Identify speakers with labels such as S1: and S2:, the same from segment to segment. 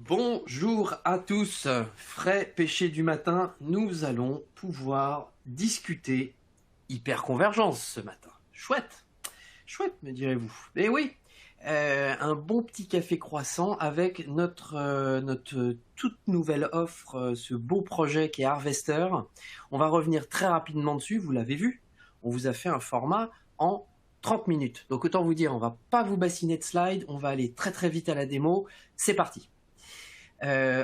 S1: Bonjour à tous, frais péché du matin, nous allons pouvoir discuter hyperconvergence ce matin. Chouette, chouette me direz-vous. Eh oui, un bon petit café croissant avec notre toute nouvelle offre, ce beau projet qui est Harvester. On va revenir très rapidement dessus, vous l'avez vu, on vous a fait un format en 30 minutes. Donc autant vous dire, on va pas vous bassiner de slides, on va aller très très vite à la démo, c'est parti.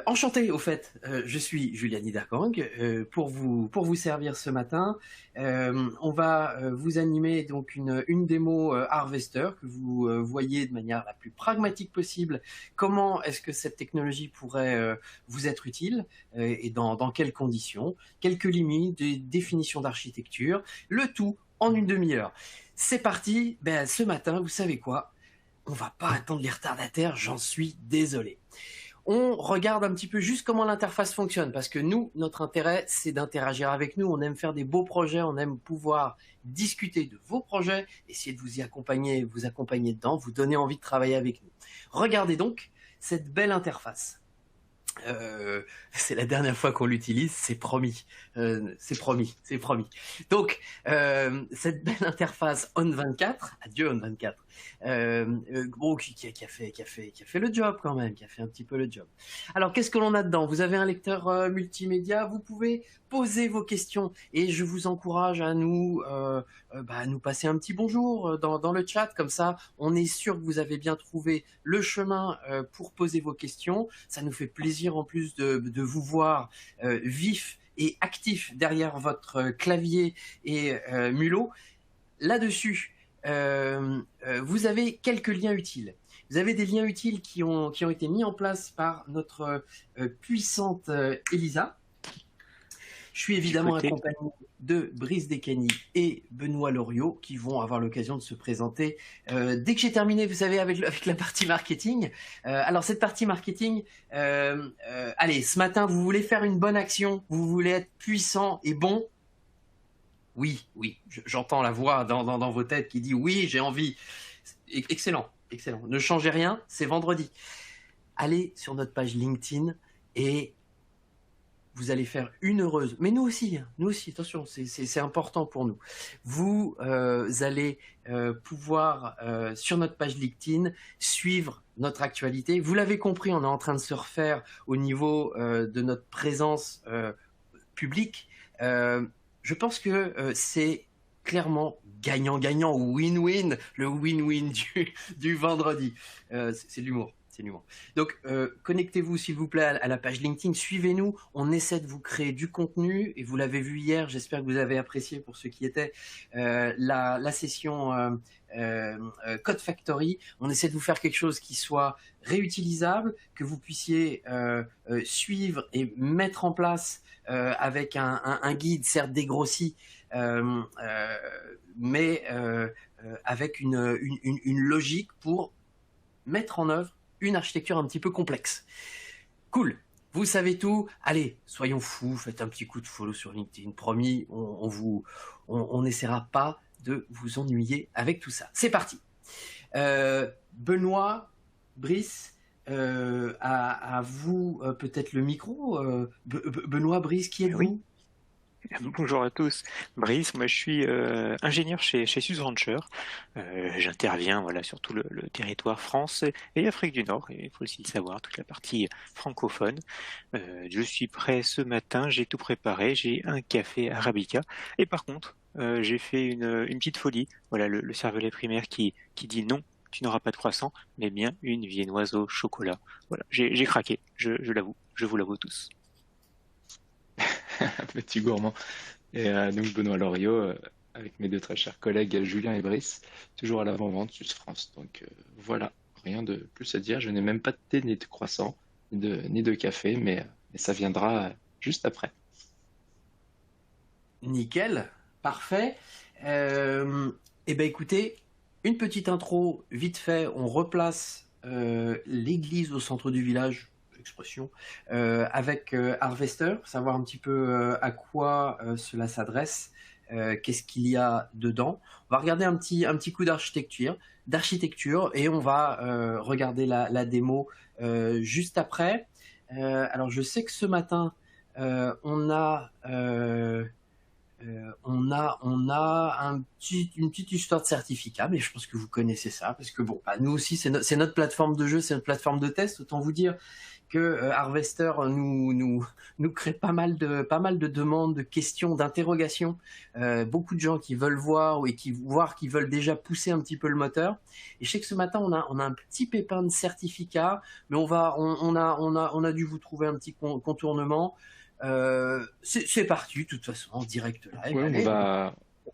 S1: Enchanté au fait, je suis Julien Niedergang pour vous servir ce matin. On va vous animer donc une démo Harvester que vous voyez de manière la plus pragmatique possible. Comment est-ce que cette technologie pourrait vous être utile et dans quelles conditions. Quelques limites, des définitions d'architecture, le tout en une demi-heure. C'est parti, ce matin, vous savez quoi? On va pas attendre les retardataires, j'en suis désolé. On regarde un petit peu juste comment l'interface fonctionne, parce que nous, notre intérêt, c'est d'interagir avec nous. On aime faire des beaux projets, on aime pouvoir discuter de vos projets, essayer de vous accompagner dedans, vous donner envie de travailler avec nous. Regardez donc cette belle interface. C'est la dernière fois qu'on l'utilise, c'est promis. C'est promis. Donc, cette belle interface On24, adieu On24, bon, qui a fait le job quand même, qui a fait un petit peu le job. Alors, qu'est-ce que l'on a dedans? Vous avez un lecteur multimédia, vous pouvez poser vos questions et je vous encourage à nous passer un petit bonjour dans le chat, comme ça on est sûr que vous avez bien trouvé le chemin pour poser vos questions. Ça nous fait plaisir en plus de vous voir vif et actif derrière votre clavier et mulot. Là-dessus, vous avez quelques liens utiles. Vous avez des liens utiles qui ont été mis en place par notre puissante Elisa. Je suis évidemment accompagné de Brice Descagny et Benoît Loriot qui vont avoir l'occasion de se présenter dès que j'ai terminé, vous savez, avec la partie marketing. Alors cette partie marketing, allez, ce matin, vous voulez faire une bonne action, vous voulez être puissant et bon. Oui, j'entends la voix dans vos têtes qui dit oui, j'ai envie. Excellent. Ne changez rien, c'est vendredi. Allez sur notre page LinkedIn et vous allez faire une heureuse, mais nous aussi, attention, c'est important pour nous. Vous allez pouvoir, sur notre page LinkedIn, suivre notre actualité. Vous l'avez compris, on est en train de se refaire au niveau de notre présence publique. Je pense que c'est clairement gagnant-gagnant, win-win, le win-win du vendredi. C'est de l'humour. Donc, connectez-vous s'il vous plaît à la page LinkedIn, suivez-nous, on essaie de vous créer du contenu, et vous l'avez vu hier, j'espère que vous avez apprécié pour ceux qui étaient, la session Code Factory. On essaie de vous faire quelque chose qui soit réutilisable, que vous puissiez suivre et mettre en place avec un guide, certes dégrossi, mais avec une logique pour mettre en œuvre une architecture un petit peu complexe. Cool, vous savez tout. Allez, soyons fous, faites un petit coup de follow sur LinkedIn. Promis, on n'essaiera pas de vous ennuyer avec tout ça. C'est parti. Benoît, Brice, à vous peut-être le micro. Benoît, Brice, qui êtes-vous?
S2: Oui. Bonjour à tous. Brice, moi je suis ingénieur chez Suze Rancher. J'interviens sur tout le territoire France et Afrique du Nord, et il faut aussi le savoir, toute la partie francophone. Je suis prêt ce matin, j'ai tout préparé, j'ai un café arabica, et par contre, j'ai fait une petite folie. Voilà, le cervelet primaire qui dit non, tu n'auras pas de croissant, mais bien une viennoise au chocolat. Voilà, j'ai craqué, je l'avoue, je vous l'avoue tous.
S3: Petit gourmand. Et donc Benoît Loriot, avec mes deux très chers collègues Julien et Brice, toujours à l'avant-vente Suze France. Donc voilà, rien de plus à dire. Je n'ai même pas de thé ni de croissant, ni de café, mais ça viendra juste après.
S1: Nickel, parfait. Écoutez, une petite intro vite fait, on replace l'église au centre du village, expression, avec Harvester, savoir un petit peu à quoi cela s'adresse, qu'est-ce qu'il y a dedans. On va regarder un petit coup d'architecture et on va regarder la démo juste après. Alors je sais que ce matin, on a une petite histoire de certificat, mais je pense que vous connaissez ça, parce que bon, bah, nous aussi, c'est notre plateforme de jeu, c'est notre plateforme de test. Autant vous dire que Harvester nous crée pas mal de demandes, de questions, d'interrogations. Beaucoup de gens qui veulent voir et qui veulent déjà pousser un petit peu le moteur. Et je sais que ce matin, on a un petit pépin de certificat, mais on a dû vous trouver un petit contournement. C'est parti, de toute façon, en direct live.
S3: Oui,
S1: Allez.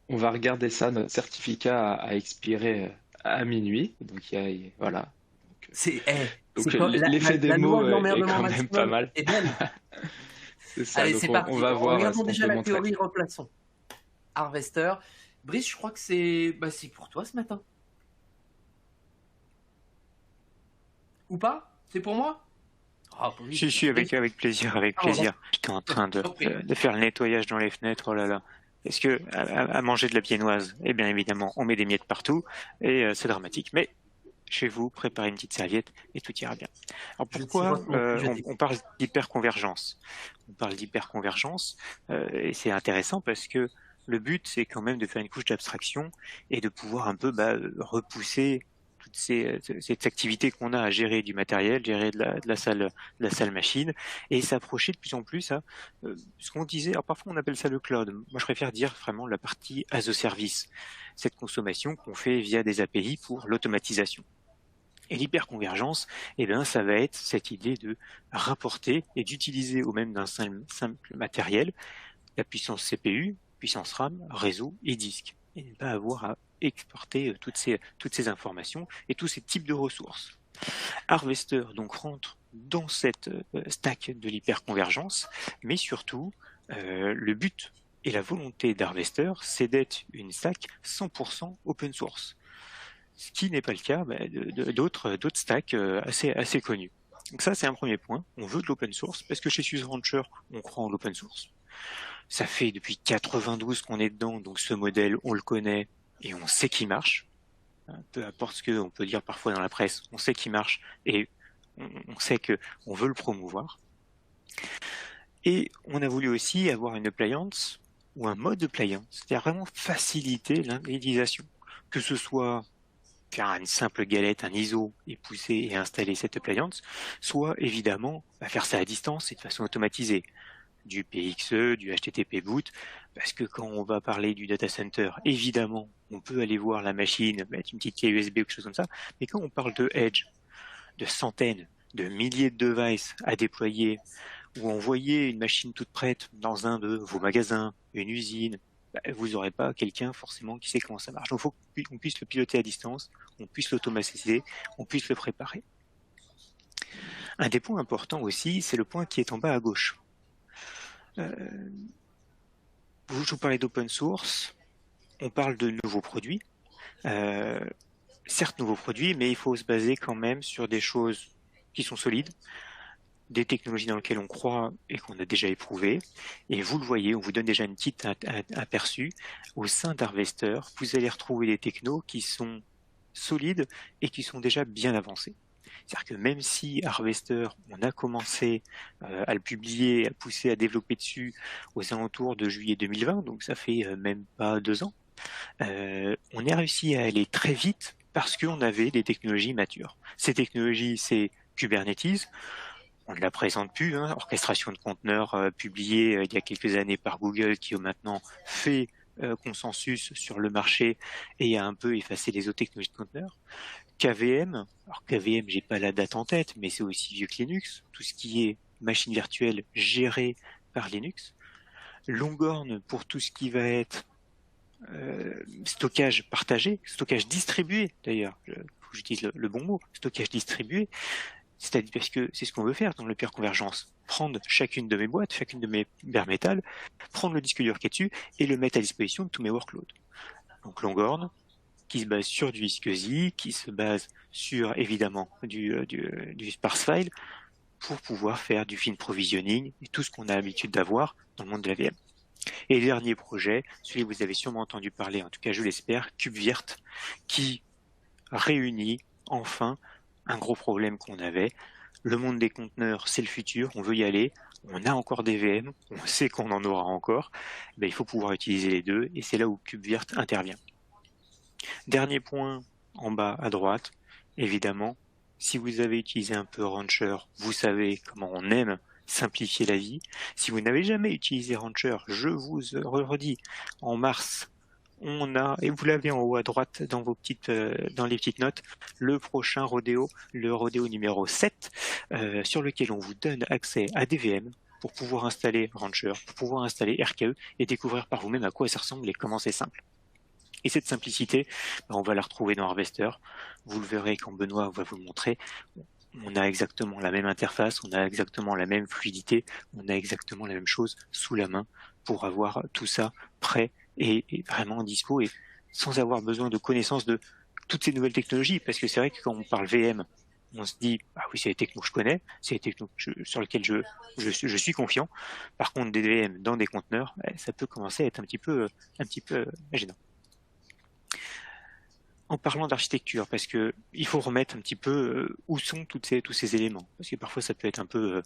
S3: on va regarder ça. Notre certificat a expiré à minuit. Donc, voilà. Donc l'effet
S1: La loi
S3: démo
S1: de
S3: est
S1: l'emmerdement
S3: quand même pas
S1: maximum
S3: mal.
S1: est belle.
S3: C'est ça.
S1: Allez,
S3: Donc,
S1: c'est
S3: on
S1: parti.
S3: va voir ce
S1: Regardons
S3: qu'on
S1: déjà
S3: peut
S1: la
S3: montrer.
S1: théorie, replaçons. Harvester. Brice, je crois que c'est pour toi ce matin. Ou pas? C'est pour moi? Ah, Brice.
S2: Si, avec plaisir, avec plaisir. J'étais en train de faire le nettoyage dans les fenêtres, oh là là. Est-ce que à manger de la viennoise, eh bien évidemment, on met des miettes partout et c'est dramatique. Mais chez vous, préparez une petite serviette et tout ira bien. Alors pourquoi on parle d'hyperconvergence? On parle d'hyperconvergence et c'est intéressant parce que le but, c'est quand même de faire une couche d'abstraction et de pouvoir un peu repousser toutes ces activités qu'on a à gérer du matériel, gérer de la salle machine, et s'approcher de plus en plus à ce qu'on disait. Alors parfois on appelle ça le cloud. Moi je préfère dire vraiment la partie as a service, cette consommation qu'on fait via des API pour l'automatisation. Et l'hyperconvergence, eh bien, ça va être cette idée de rapporter et d'utiliser au même d'un simple matériel la puissance CPU, puissance RAM, réseau et disque, et ne pas avoir à exporter toutes ces informations et tous ces types de ressources. Harvester donc rentre dans cette stack de l'hyperconvergence, mais surtout le but et la volonté d'Harvester, c'est d'être une stack 100% open source, ce qui n'est pas le cas d'autres stacks assez connus. Donc ça, c'est un premier point. On veut de l'open source parce que chez SUSE Rancher, on croit en l'open source. Ça fait depuis 92 qu'on est dedans, donc ce modèle, on le connaît et on sait qu'il marche. Peu importe ce qu'on peut dire parfois dans la presse, on sait qu'il marche et on sait qu'on veut le promouvoir. Et on a voulu aussi avoir une appliance ou un mode appliance, c'est-à-dire vraiment faciliter l'utilisation, que ce soit faire une simple galette, un ISO et pousser et installer cette appliance, soit évidemment faire ça à distance et de façon automatisée. Du PXE, du HTTP boot, parce que quand on va parler du data center, évidemment, on peut aller voir la machine, mettre une petite clé USB ou quelque chose comme ça, mais quand on parle de Edge, de centaines, de milliers de devices à déployer, ou envoyer une machine toute prête dans un de vos magasins, une usine, vous n'aurez pas quelqu'un forcément qui sait comment ça marche. Donc il faut qu'on puisse le piloter à distance, on puisse l'automatiser, on puisse le préparer. Un des points importants aussi, c'est le point qui est en bas à gauche. Je vous parlais d'open source, on parle de nouveaux produits. Certes nouveaux produits, mais il faut se baser quand même sur des choses qui sont solides, des technologies dans lesquelles on croit et qu'on a déjà éprouvé. Et vous le voyez, on vous donne déjà une petite aperçu. Au sein d'Harvester, vous allez retrouver des technos qui sont solides et qui sont déjà bien avancés. C'est-à-dire que même si Harvester, on a commencé à le publier, à pousser, à développer dessus aux alentours de juillet 2020, donc ça fait même pas 2 ans, on a réussi à aller très vite parce qu'on avait des technologies matures. Ces technologies, c'est Kubernetes, on ne la présente plus, orchestration de conteneurs publiée il y a quelques années par Google qui maintenant fait consensus sur le marché et a un peu effacé les autres technologies de conteneurs. KVM, alors KVM, j'ai pas la date en tête, mais c'est aussi vieux que Linux, tout ce qui est machine virtuelle gérée par Linux. Longhorn pour tout ce qui va être stockage partagé, stockage distribué d'ailleurs, j'utilise le bon mot, stockage distribué, c'est-à-dire parce que c'est ce qu'on veut faire dans l'hyperconvergence, prendre chacune de mes boîtes, chacune de mes bare metal, prendre le disque dur qui est dessus et le mettre à disposition de tous mes workloads. Donc Longhorn, qui se base sur du SCSI, qui se base sur évidemment du sparse file pour pouvoir faire du fin provisioning et tout ce qu'on a l'habitude d'avoir dans le monde de la VM. Et le dernier projet, celui que vous avez sûrement entendu parler, en tout cas je l'espère, KubeVirt, qui réunit enfin un gros problème qu'on avait, le monde des conteneurs, c'est le futur, on veut y aller, on a encore des VM, on sait qu'on en aura encore, il faut pouvoir utiliser les deux, et c'est là où KubeVirt intervient. Dernier point en bas à droite, évidemment, si vous avez utilisé un peu Rancher, vous savez comment on aime simplifier la vie. Si vous n'avez jamais utilisé Rancher, je vous redis, en mars, on a, et vous l'avez en haut à droite dans dans les petites notes, le prochain rodéo, le rodéo numéro 7, sur lequel on vous donne accès à des VM pour pouvoir installer Rancher, pour pouvoir installer RKE et découvrir par vous-même à quoi ça ressemble et comment c'est simple. Et cette simplicité, on va la retrouver dans Harvester. Vous le verrez quand Benoît va vous le montrer. On a exactement la même interface, on a exactement la même fluidité, on a exactement la même chose sous la main pour avoir tout ça prêt et vraiment dispo et sans avoir besoin de connaissance de toutes ces nouvelles technologies. Parce que c'est vrai que quand on parle VM, on se dit ah oui, c'est les technos que je connais, c'est les technos sur lesquels je suis confiant. Par contre, des VM dans des conteneurs, ça peut commencer à être un petit peu gênant. En parlant d'architecture, parce que il faut remettre un petit peu où sont tous ces éléments, parce que parfois ça peut être un peu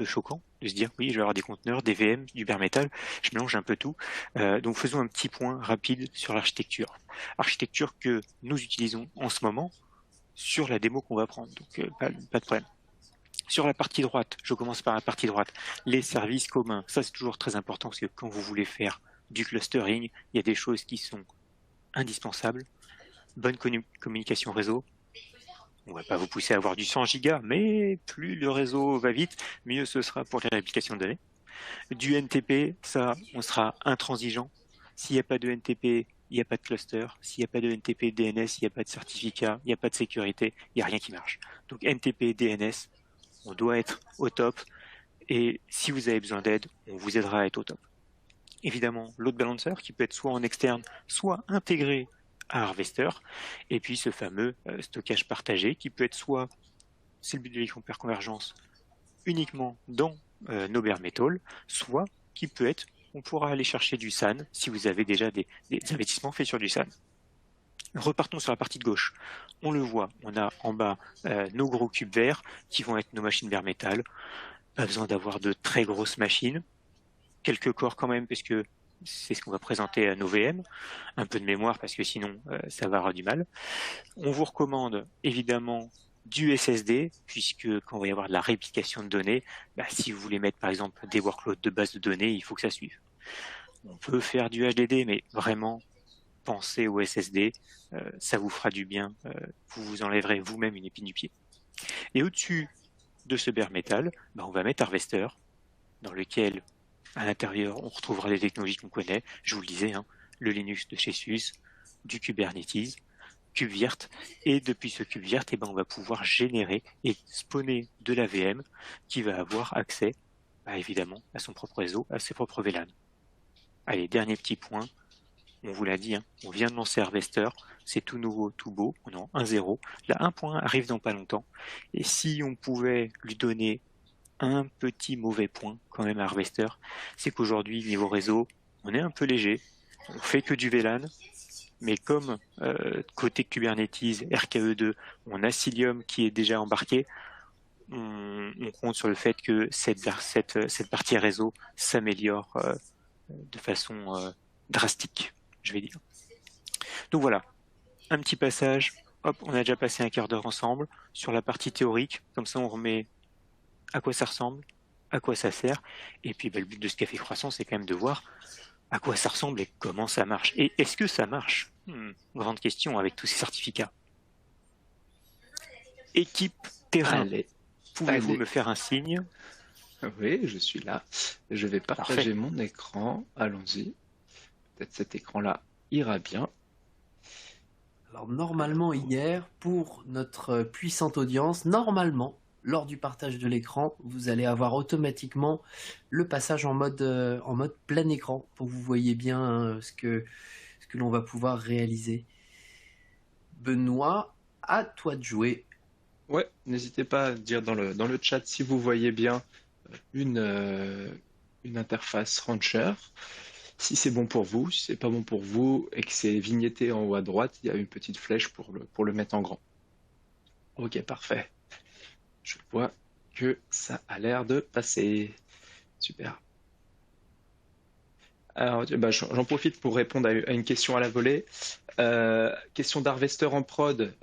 S2: choquant de se dire oui, je vais avoir des conteneurs, des VM, du bare metal, je mélange un peu tout. Donc faisons un petit point rapide sur l'architecture. Architecture que nous utilisons en ce moment sur la démo qu'on va prendre, donc pas de problème. Sur la partie droite, je commence par la partie droite, les services communs. Ça c'est toujours très important parce que quand vous voulez faire du clustering, il y a des choses qui sont indispensables. Bonne communication réseau. On ne va pas vous pousser à avoir du 100 gigas, mais plus le réseau va vite, mieux ce sera pour les réplications de données. Du NTP, ça, on sera intransigeant. S'il n'y a pas de NTP, il n'y a pas de cluster. S'il n'y a pas de NTP, DNS, il n'y a pas de certificat, il n'y a pas de sécurité, il n'y a rien qui marche. Donc NTP, DNS, on doit être au top. Et si vous avez besoin d'aide, on vous aidera à être au top. Évidemment, load balancer qui peut être soit en externe, soit intégré à Harvester, et puis ce fameux stockage partagé qui peut être soit, c'est le but de l'hyperconvergence, uniquement dans nos bare metal, soit qui peut être, on pourra aller chercher du SAN si vous avez déjà des investissements faits sur du SAN. Repartons sur la partie de gauche. On le voit, on a en bas nos gros cubes verts qui vont être nos machines bare metal. Pas besoin d'avoir de très grosses machines. Quelques corps quand même, parce que c'est ce qu'on va présenter à nos VM. Un peu de mémoire, parce que sinon, ça va avoir du mal. On vous recommande évidemment du SSD, puisque quand il va y avoir de la réplication de données, si vous voulez mettre par exemple des workloads de base de données, il faut que ça suive. On peut faire du HDD, mais vraiment, pensez au SSD, ça vous fera du bien, vous vous enlèverez vous-même une épine du pied. Et au-dessus de ce bare metal, on va mettre Harvester, dans lequel à l'intérieur on retrouvera les technologies qu'on connaît, je vous le disais, le Linux de chez SUSE, du Kubernetes, KubeVirt, et depuis ce KubeVirt, on va pouvoir générer et spawner de la VM qui va avoir accès, évidemment, à son propre réseau, à ses propres VLAN. Allez, dernier petit point, on vous l'a dit, on vient de lancer Harvester, c'est tout nouveau, tout beau, on est en 1.0, la 1.1 arrive dans pas longtemps, et si on pouvait lui donner un petit mauvais point quand même à Harvester, c'est qu'aujourd'hui, niveau réseau, on est un peu léger, on fait que du VLAN, mais comme côté Kubernetes, RKE2, on a Cilium qui est déjà embarqué, on compte sur le fait que cette partie réseau s'améliore de façon drastique, je vais dire. Donc voilà, un petit passage, hop, on a déjà passé un quart d'heure ensemble sur la partie théorique, comme ça on remet à quoi ça ressemble, à quoi ça sert, et puis le but de ce café croissant, c'est quand même de voir à quoi ça ressemble et comment ça marche. Et est-ce que ça marche ? Grande question avec tous ces certificats. Équipe terrain, pouvez-vous me faire un signe ?
S3: Oui, je suis là. Je vais partager mon écran. Allons-y. Peut-être cet écran-là ira bien.
S1: Alors normalement hier, pour notre puissante audience, normalement, lors du partage de l'écran, vous allez avoir automatiquement le passage en mode plein écran pour que vous voyez bien ce que l'on va pouvoir réaliser. Benoît, à toi de jouer.
S3: Ouais, n'hésitez pas à dire dans le chat si vous voyez bien une interface Rancher. Si c'est bon pour vous, si c'est pas bon pour vous et que c'est vignetté en haut à droite, il y a une petite flèche pour le mettre en grand. Ok, parfait. Je vois que ça a l'air de passer. Super. Alors, bah, j'en profite pour répondre à une question à la volée. Question d'Harvester en prod.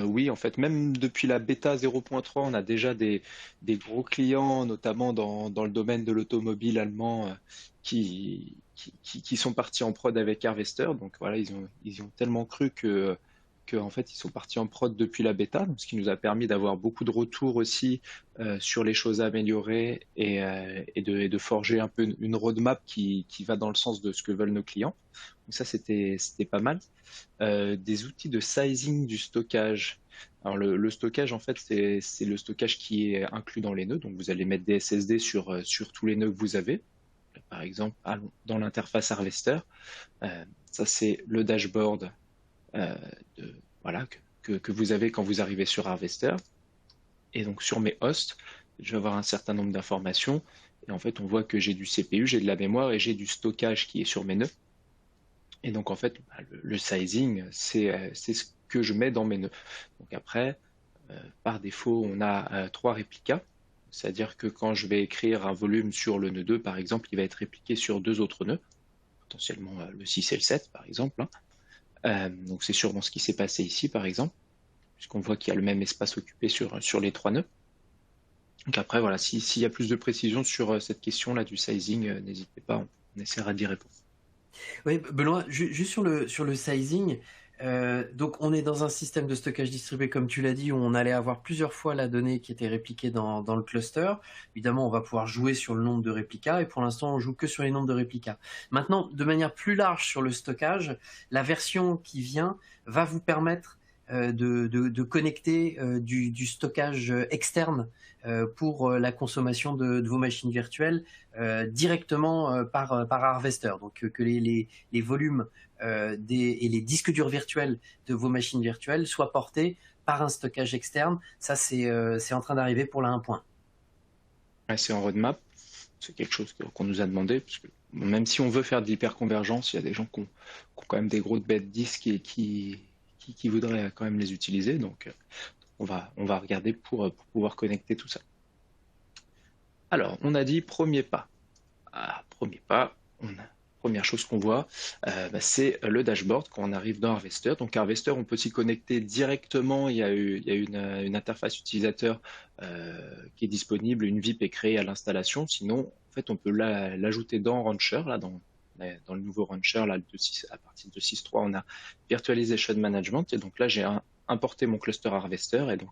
S3: Oui, en fait, même depuis la bêta 0.3, on a déjà des gros clients, notamment dans le domaine de l'automobile allemand, qui sont partis en prod avec Harvester. Donc voilà, ils ont tellement cru que en fait, ils sont partis en prod depuis la bêta, donc ce qui nous a permis d'avoir beaucoup de retours aussi sur les choses à améliorer et de forger un peu une roadmap qui va dans le sens de ce que veulent nos clients. Donc ça, c'était pas mal. Des outils de sizing du stockage. Alors le stockage, en fait, c'est le stockage qui est inclus dans les nœuds. Donc vous allez mettre des SSD sur tous les nœuds que vous avez. Par exemple, dans l'interface Harvester. Ça, c'est le dashboard euh, voilà, que vous avez quand vous arrivez sur Harvester. Et donc sur mes hosts, je vais avoir un certain nombre d'informations. Et en fait, on voit que j'ai du CPU, j'ai de la mémoire et j'ai du stockage qui est sur mes nœuds. Et donc en fait, le sizing, c'est ce que je mets dans mes nœuds. Donc après, par défaut, on a 3 réplicas. C'est-à-dire que quand je vais écrire un volume sur le nœud 2, par exemple, il va être répliqué sur 2 autres nœuds, potentiellement le 6 et le 7, par exemple, hein. Donc c'est sûrement ce qui s'est passé ici, par exemple, puisqu'on voit qu'il y a le même espace occupé sur les 3 nœuds. Donc après, voilà, s'il y a plus de précision sur cette question-là du sizing, n'hésitez pas, on essaiera d'y répondre.
S1: Oui, Benoît, juste sur le sizing, donc on est dans un système de stockage distribué, comme tu l'as dit, où on allait avoir plusieurs fois la donnée qui était répliquée dans le cluster. Évidemment, on va pouvoir jouer sur le nombre de réplicas, et pour l'instant, on joue que sur les nombres de réplicas. Maintenant, de manière plus large sur le stockage, la version qui vient va vous permettre de connecter du stockage externe pour la consommation de vos machines virtuelles directement par Harvester. Donc que les volumes et les disques durs virtuels de vos machines virtuelles soient portés par un stockage externe. Ça, c'est en train d'arriver pour la 1.1.
S3: Ouais, c'est en roadmap, c'est quelque chose qu'on nous a demandé, parce que même si on veut faire de l'hyperconvergence, il y a des gens qui ont quand même des gros bêtes disques et qui voudraient quand même les utiliser. Donc on va regarder pour pouvoir connecter tout ça. Alors, on a dit premier pas. Premier pas, première chose qu'on voit, c'est le dashboard quand on arrive dans Harvester. Donc Harvester, on peut s'y connecter directement. Il y a une interface utilisateur qui est disponible. Une VIP est créée à l'installation. Sinon, en fait, on peut l'ajouter dans Rancher, là, dans le nouveau Rancher, là, à partir de 6.3, on a Virtualization Management. Et donc là, j'ai importé mon cluster Harvester et donc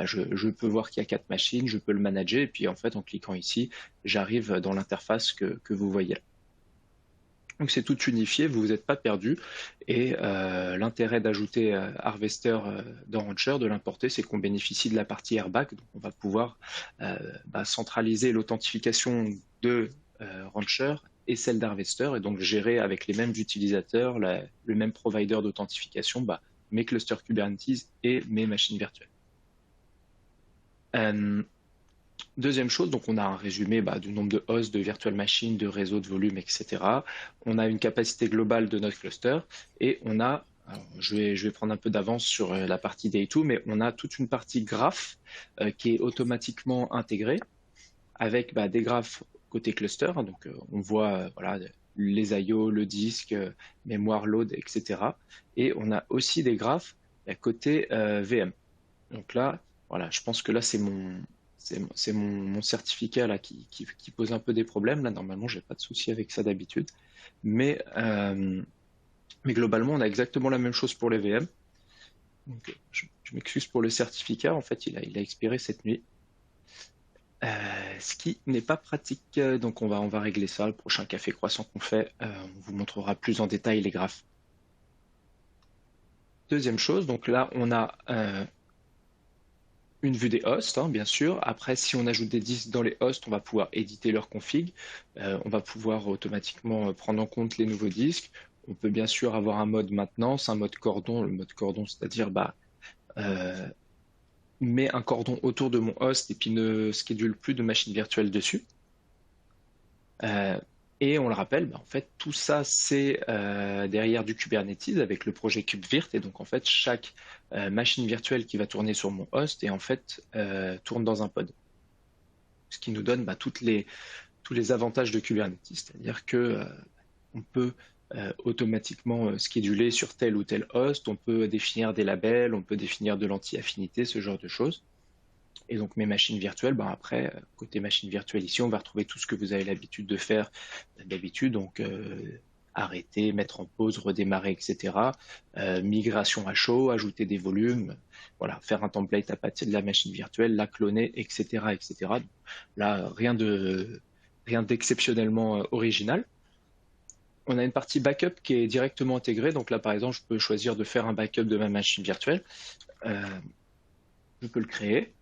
S3: je peux voir qu'il y a 4 machines, je peux le manager et puis en fait en cliquant ici, j'arrive dans l'interface que vous voyez là. Donc c'est tout unifié, vous n'êtes pas perdu et l'intérêt d'ajouter Harvester dans Rancher, de l'importer, c'est qu'on bénéficie de la partie airbag, donc on va pouvoir centraliser l'authentification de Rancher et celle d'Harvester et donc gérer avec les mêmes utilisateurs, le même provider d'authentification, mes clusters Kubernetes et mes machines virtuelles. Deuxième chose, donc on a un résumé du nombre de hosts, de virtual machines, de réseaux, de volume, etc. On a une capacité globale de notre cluster et on a, alors, je vais prendre un peu d'avance sur la partie Day2, mais on a toute une partie graph qui est automatiquement intégrée avec des graphes côté cluster. Donc on voit voilà, les I/O, le disque, mémoire load, etc. Et on a aussi des graphes côté VM. Donc là, voilà, je pense que là c'est mon certificat là qui pose un peu des problèmes. Là, normalement, j'ai pas de souci avec ça d'habitude. Mais globalement, on a exactement la même chose pour les VM. Donc, je m'excuse pour le certificat. En fait, il a expiré cette nuit. Ce qui n'est pas pratique. Donc, on va régler ça. Le prochain café croissant qu'on fait, on vous montrera plus en détail les graphes. Deuxième chose, donc là, on a une vue des hosts, bien sûr. Après, si on ajoute des disques dans les hosts, on va pouvoir éditer leur config. On va pouvoir automatiquement prendre en compte les nouveaux disques. On peut bien sûr avoir un mode maintenance, un mode cordon. Le mode cordon, c'est-à-dire mets un cordon autour de mon host et puis ne schedule plus de machine virtuelle dessus. Et on le rappelle, en fait, tout ça, c'est derrière du Kubernetes avec le projet KubeVirt. Et donc, en fait, chaque machine virtuelle qui va tourner sur mon host et en fait tourne dans un pod. Ce qui nous donne tous les avantages de Kubernetes. C'est-à-dire que on peut automatiquement scheduler sur tel ou tel host, on peut définir des labels, on peut définir de l'anti-affinité, ce genre de choses. Et donc mes machines virtuelles, après, côté machine virtuelle ici, on va retrouver tout ce que vous avez l'habitude de faire d'habitude, donc arrêter, mettre en pause, redémarrer, etc. Migration à chaud, ajouter des volumes, voilà, faire un template à partir de la machine virtuelle, la cloner, etc., etc. Là, rien d'exceptionnellement original. On a une partie backup qui est directement intégrée. Donc là, par exemple, je peux choisir de faire un backup de ma machine virtuelle. Je peux le créer.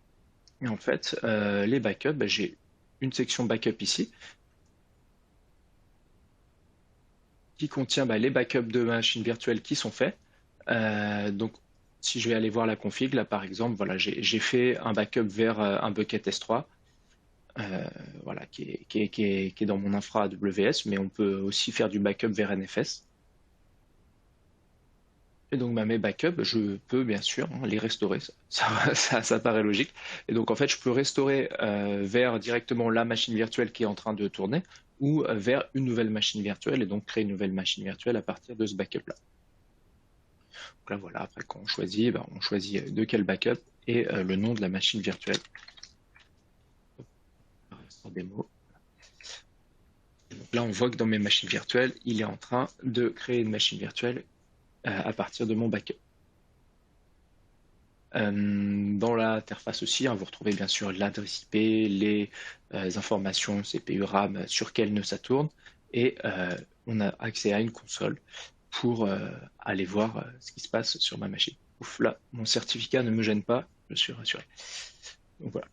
S3: Et en fait, les backups, j'ai une section backup ici qui contient les backups de ma machine virtuelle qui sont faits. Donc, si je vais aller voir la config, là, par exemple, voilà, j'ai fait un backup vers un bucket S3. Voilà, qui est dans mon infra AWS, mais on peut aussi faire du backup vers NFS. Et donc mes backups, je peux bien sûr les restaurer, ça paraît logique. Et donc en fait, je peux restaurer vers directement la machine virtuelle qui est en train de tourner ou vers une nouvelle machine virtuelle et donc créer une nouvelle machine virtuelle à partir de ce backup-là. Donc là voilà, après quand on choisit de quel backup et le nom de la machine virtuelle. Démo. Donc là, on voit que dans mes machines virtuelles, il est en train de créer une machine virtuelle à partir de mon backup. Dans l'interface aussi, vous retrouvez bien sûr l'adresse IP, les informations CPU, RAM sur quel nœud ça tourne, et on a accès à une console pour aller voir ce qui se passe sur ma machine. Ouf, là, mon certificat ne me gêne pas, je suis rassuré. Donc voilà.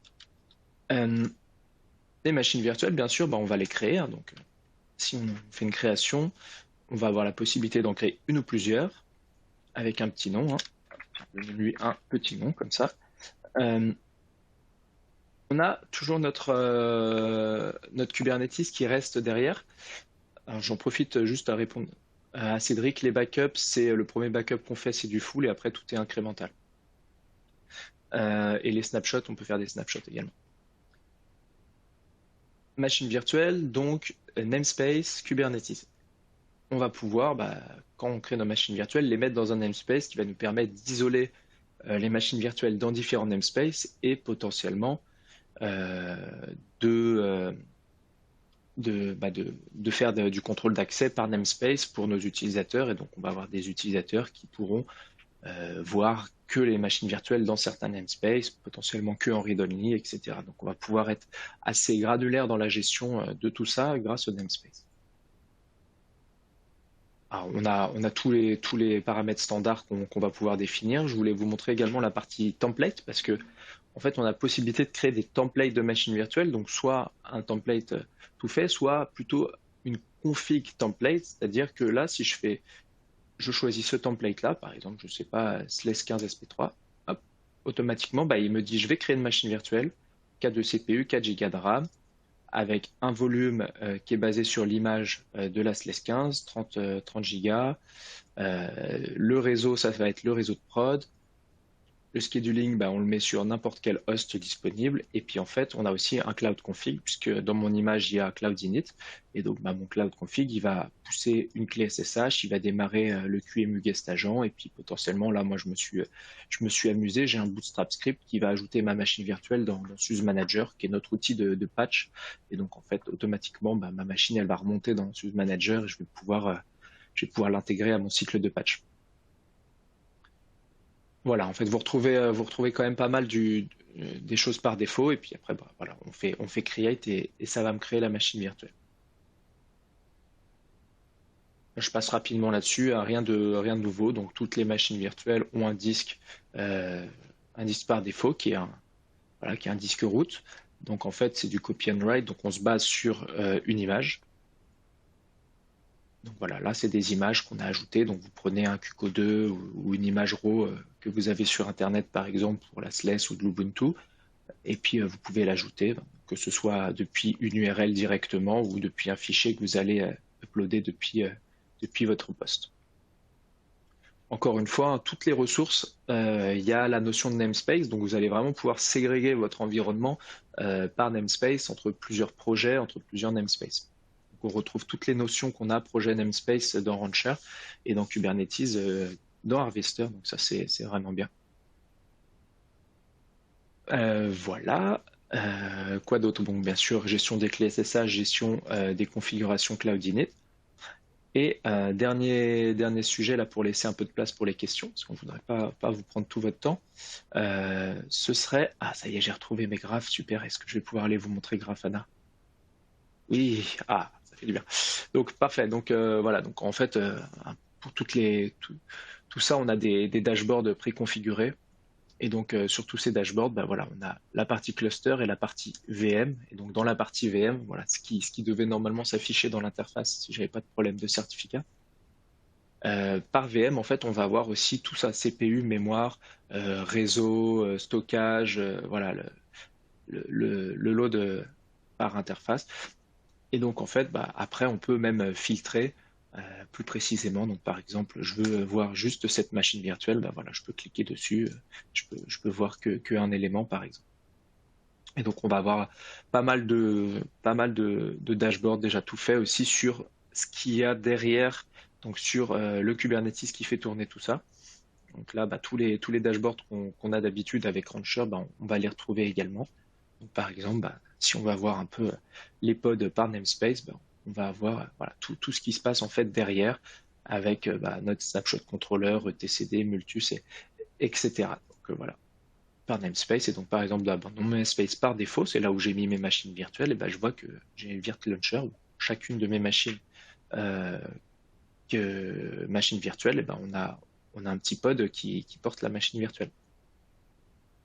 S3: Les machines virtuelles, bien sûr, on va les créer. Donc, si on fait une création, on va avoir la possibilité d'en créer une ou plusieurs avec un petit nom. Lui un petit nom comme ça. On a toujours notre Kubernetes qui reste derrière. Alors j'en profite juste à répondre à Cédric. Les backups, c'est le premier backup qu'on fait, c'est du full et après tout est incrémental. Et les snapshots, on peut faire des snapshots également. Machine virtuelle, donc namespace, Kubernetes. On va pouvoir, quand on crée nos machines virtuelles, les mettre dans un namespace qui va nous permettre d'isoler les machines virtuelles dans différents namespaces et potentiellement de faire du contrôle d'accès par namespace pour nos utilisateurs. Et donc, on va avoir des utilisateurs qui pourront voir que les machines virtuelles dans certains namespaces, potentiellement que en read-only, etc. Donc, on va pouvoir être assez granulaire dans la gestion de tout ça grâce au namespace. Alors, on a tous les paramètres standards qu'on va pouvoir définir. Je voulais vous montrer également la partie template parce que en fait, on a la possibilité de créer des templates de machines virtuelles, donc soit un template tout fait, soit plutôt une config template, c'est-à-dire que là, si je choisis ce template-là, par exemple, je ne sais pas, SLES15SP3, hop, automatiquement, il me dit, je vais créer une machine virtuelle, 4 de CPU, 4 Go de RAM, avec un volume qui est basé sur l'image de la SLES15, 30 Go. Le réseau, ça va être le réseau de prod. Le scheduling, on le met sur n'importe quel host disponible. Et puis en fait, on a aussi un cloud config, puisque dans mon image, il y a cloud init. Et donc mon cloud config, il va pousser une clé SSH, il va démarrer le QEMU guest agent. Et puis potentiellement, là, moi, je me suis amusé. J'ai un bootstrap script qui va ajouter ma machine virtuelle dans SUSE Manager, qui est notre outil de patch. Et donc en fait, automatiquement, ma machine, elle va remonter dans SUSE Manager et je vais pouvoir l'intégrer à mon cycle de patch. Voilà, en fait, vous retrouvez quand même pas mal des choses par défaut, et puis après, voilà, on fait create et ça va me créer la machine virtuelle. Je passe rapidement là-dessus, rien de nouveau. Donc, toutes les machines virtuelles ont un disque par défaut qui est un disque root. Donc, en fait, c'est du copy and write. Donc, on se base sur une image. Donc voilà, là c'est des images qu'on a ajoutées. Donc vous prenez un QCO2 ou une image RAW que vous avez sur Internet par exemple pour la SLES ou de l'Ubuntu. Et puis, vous pouvez l'ajouter, que ce soit depuis une URL directement ou depuis un fichier que vous allez uploader depuis votre poste. Encore une fois, hein, toutes les ressources, il y a la notion de namespace, donc vous allez vraiment pouvoir ségréger votre environnement par namespace entre plusieurs projets, entre plusieurs namespaces. Donc on retrouve toutes les notions qu'on a projet namespace dans Rancher et dans Kubernetes dans Harvester, donc ça c'est vraiment bien. Voilà. Quoi d'autre? Bon, bien sûr, gestion des clés SSH, gestion des configurations Cloud Init. Et dernier sujet là pour laisser un peu de place pour les questions, parce qu'on ne voudrait pas vous prendre tout votre temps. Ce serait... Ah, ça y est, j'ai retrouvé mes graphes, super. Est-ce que je vais pouvoir aller vous montrer Grafana? Oui, ah, ça fait du bien. Donc, parfait. Donc, voilà. Donc, en fait, pour tout ça, on a des dashboards préconfigurés. Et donc, sur tous ces dashboards, bah, voilà, on a la partie cluster et la partie VM. Et donc, dans la partie VM, voilà, ce qui devait normalement s'afficher dans l'interface si j'avais pas de problème de certificat. Par VM, en fait, on va avoir aussi tout ça, CPU, mémoire, réseau, stockage, voilà, le load par interface. Et donc, en fait, bah, après, on peut même filtrer plus précisément. Donc, par exemple, je veux voir juste cette machine virtuelle, bah, voilà, je peux cliquer dessus, je peux voir qu'un élément, par exemple. Et donc, on va avoir pas mal de dashboards déjà tout fait aussi sur ce qu'il y a derrière, donc sur le Kubernetes qui fait tourner tout ça. Donc là, bah, tous les dashboards qu'on a d'habitude avec Rancher, bah, on va les retrouver également. Donc, par exemple, bah, si on va voir un peu les pods par namespace, bah, on va avoir voilà, tout ce qui se passe en fait derrière avec bah, notre snapshot controller, etcd, multus, etc. Donc voilà, par namespace. Et donc par exemple, là, dans mon namespace par défaut, c'est là où j'ai mis mes machines virtuelles, et bah, je vois que j'ai Virt Launcher où chacune de mes machines machine virtuelle, et ben on a un petit pod qui porte la machine virtuelle.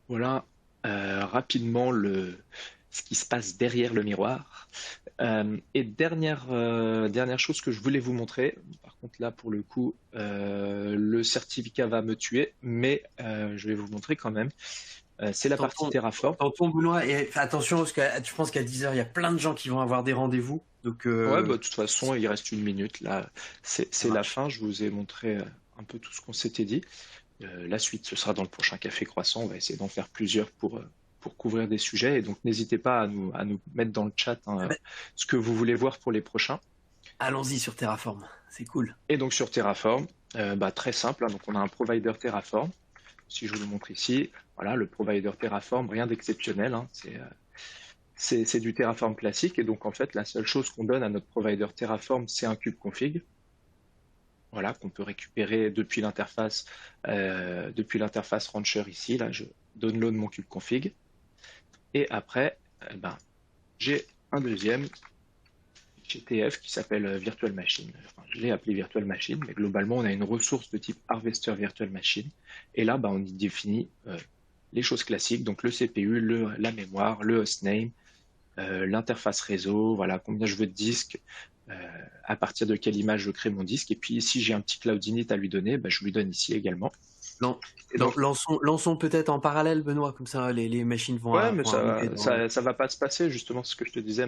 S3: Voilà rapidement ce qui se passe derrière le miroir. Et dernière chose que je voulais vous montrer, par contre là pour le coup le certificat va me tuer, mais je vais vous montrer quand même. C'est la partie Terraform.
S1: Tonton Benoît, et attention parce que je pense qu'à 10h, il y a plein de gens qui vont avoir des rendez-vous. Donc,
S3: Ouais, bah, de toute façon, il reste une minute. Là, c'est la fin. Je vous ai montré un peu tout ce qu'on s'était dit. La suite, ce sera dans le prochain Café Croissant. On va essayer d'en faire plusieurs pour couvrir des sujets. Et donc, n'hésitez pas à nous mettre dans le chat hein, ce que vous voulez voir pour les prochains.
S1: Allons-y sur Terraform. C'est cool.
S3: Et donc, sur Terraform, bah, très simple. Hein, donc, on a un provider Terraform. Si je vous le montre ici, voilà, le provider Terraform, rien d'exceptionnel. Hein, c'est du Terraform classique. Et donc, en fait, la seule chose qu'on donne à notre provider Terraform, c'est un kube config. Voilà, qu'on peut récupérer depuis l'interface Rancher ici. Là, je download mon kube config. Et après, ben, j'ai un deuxième GTF qui s'appelle Virtual Machine. Enfin, je l'ai appelé Virtual Machine, mais globalement, on a une ressource de type Harvester Virtual Machine. Et là, ben, on y définit les choses classiques, donc le CPU, la mémoire, le hostname, l'interface réseau, voilà, combien je veux de disques, à partir de quelle image je crée mon disque. Et puis, si j'ai un petit Cloud Init à lui donner, ben, je lui donne ici également.
S1: Non. Donc, lançons peut-être en parallèle, Benoît, comme ça les machines vont.
S3: Ouais, mais ça va pas se passer, justement, ce que je te disais,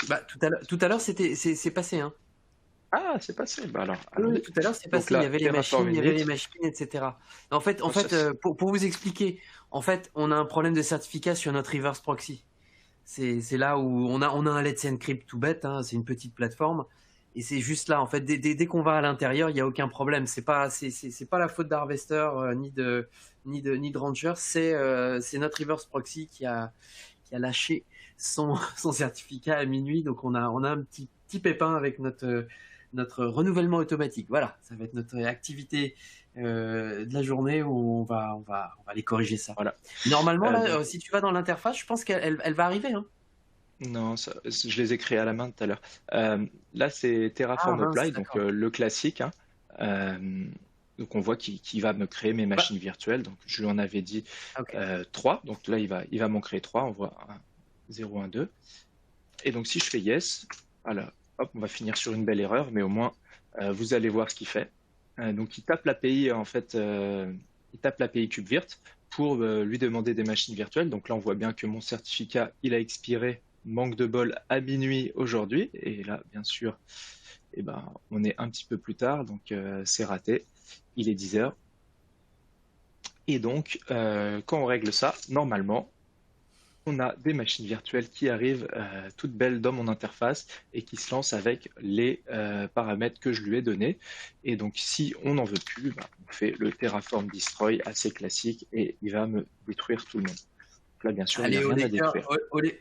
S1: Bah, tout à l'heure, c'est passé, hein.
S3: Ah, c'est passé. Bah alors,
S1: oui, tout à l'heure, c'est passé. Là, il y avait les machines, etc. En fait, pour vous expliquer, en fait, on a un problème de certificat sur notre reverse proxy. C'est là où on a un Let's Encrypt tout bête, hein, c'est une petite plateforme. Et c'est juste là, en fait, dès qu'on va à l'intérieur, il n'y a aucun problème. C'est pas la faute d'Harvester ni de Rancher, c'est notre reverse proxy qui a lâché son certificat à minuit. Donc on a un petit pépin avec notre renouvellement automatique. Voilà, ça va être notre activité de la journée où on va aller corriger ça.
S3: Voilà.
S1: Normalement, là, si tu vas dans l'interface, je pense qu'elle va arriver. Hein.
S3: Non, je les ai créés à la main tout à l'heure. Là, c'est Terraform Apply, donc le classique. Hein. Donc on voit qu'il va me créer mes machines virtuelles. Donc je lui en avais dit 3. Donc là, il va m'en créer 3. On voit 1, 0, 1, 2. Et donc si je fais yes, voilà, hop, on va finir sur une belle erreur, mais au moins vous allez voir ce qu'il fait. Donc il tape l'API en fait, il tape l'API KubeVirt pour lui demander des machines virtuelles. Donc là, on voit bien que mon certificat, il a expiré, manque de bol, à minuit aujourd'hui. Et là, bien sûr, eh ben, on est un petit peu plus tard, donc c'est raté. Il est 10 heures. Et donc, quand on règle ça, normalement, on a des machines virtuelles qui arrivent toutes belles dans mon interface et qui se lancent avec les paramètres que je lui ai donnés. Et donc, si on n'en veut plus, bah, on fait le Terraform Destroy assez classique et il va me détruire tout le monde. Donc là, bien sûr, il n'y a
S1: Allez,
S3: rien à détruire.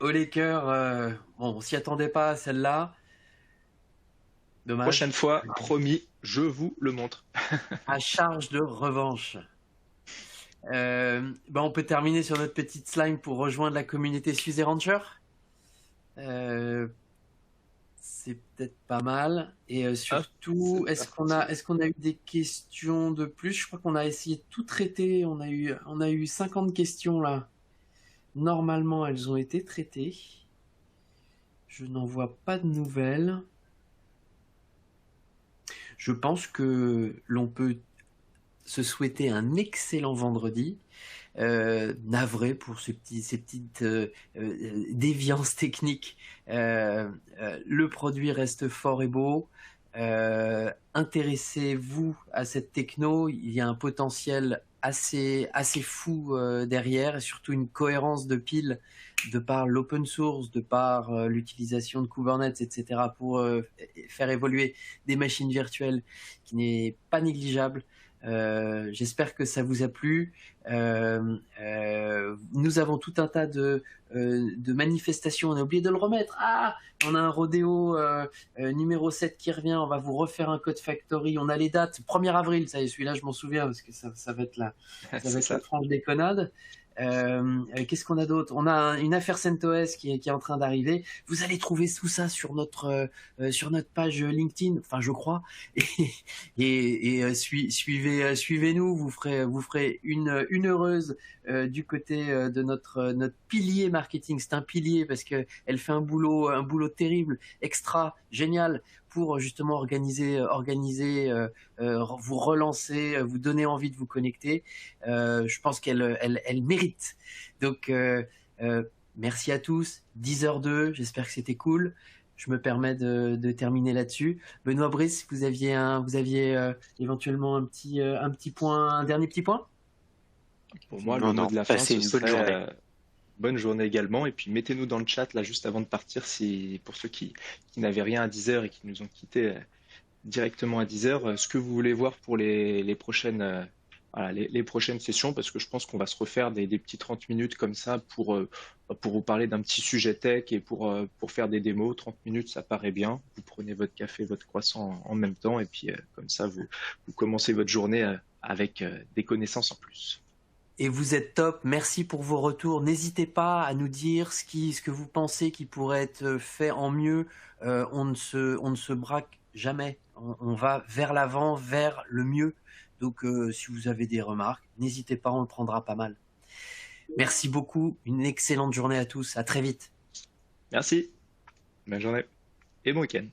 S1: Oleker, bon, on s'y attendait pas à celle-là. Dommage.
S3: Prochaine fois, promis, je vous le montre.
S1: À charge de revanche. On peut terminer sur notre petite slime pour rejoindre la communauté Suze Rancher. C'est peut-être pas mal. Et surtout, est-ce qu'on a eu des questions de plus? Je crois qu'on a essayé de tout traiter. On a eu 50 questions là. Normalement, elles ont été traitées. Je n'en vois pas de nouvelles. Je pense que l'on peut se souhaiter un excellent vendredi. Navré pour ces petites déviances techniques. Le produit reste fort et beau. Intéressez-vous à cette techno. Il y a un potentiel assez fou derrière, et surtout une cohérence de pile de par l'open source, de par l'utilisation de Kubernetes, etc., pour faire évoluer des machines virtuelles qui n'est pas négligeable. J'espère que ça vous a plu. Nous avons tout un tas de manifestations. On a oublié de le remettre. On a un rodéo numéro 7 qui revient. On va vous refaire un Code Factory. On a les dates. 1er avril, ça y est, celui-là, je m'en souviens parce que ça va être la franche déconnade. Qu'est-ce qu'on a d'autre? On a une affaire CentOS qui est en train d'arriver. Vous allez trouver tout ça sur notre page LinkedIn, enfin je crois. Suivez-nous. Vous ferez une heureuse du côté de notre pilier marketing. C'est un pilier parce que elle fait un boulot terrible, extra, génial pour justement organiser, vous relancer, vous donner envie de vous connecter. Je pense qu'elle mérite. Donc, merci à tous. 10h02, j'espère que c'était cool. Je me permets de terminer là-dessus. Benoît, Brice, vous aviez éventuellement un dernier petit point?
S3: Pour moi, le mot de la fin, ce serait bonne journée également. Et puis, mettez-nous dans le chat, là, juste avant de partir, pour ceux qui n'avaient rien à 10h et qui nous ont quittés directement à 10h, ce que vous voulez voir pour les prochaines sessions, parce que je pense qu'on va se refaire des petits 30 minutes comme ça pour vous parler d'un petit sujet tech et pour faire des démos. 30 minutes, ça paraît bien. Vous prenez votre café, votre croissant en même temps, et puis comme ça, vous commencez votre journée avec des connaissances en plus.
S1: Et vous êtes top, merci pour vos retours. N'hésitez pas à nous dire ce que vous pensez qui pourrait être fait en mieux. On ne se braque jamais. On va vers l'avant, vers le mieux. Donc si vous avez des remarques, n'hésitez pas, on le prendra pas mal. Merci beaucoup, une excellente journée à tous. À très vite.
S3: Merci, bonne journée et bon week-end.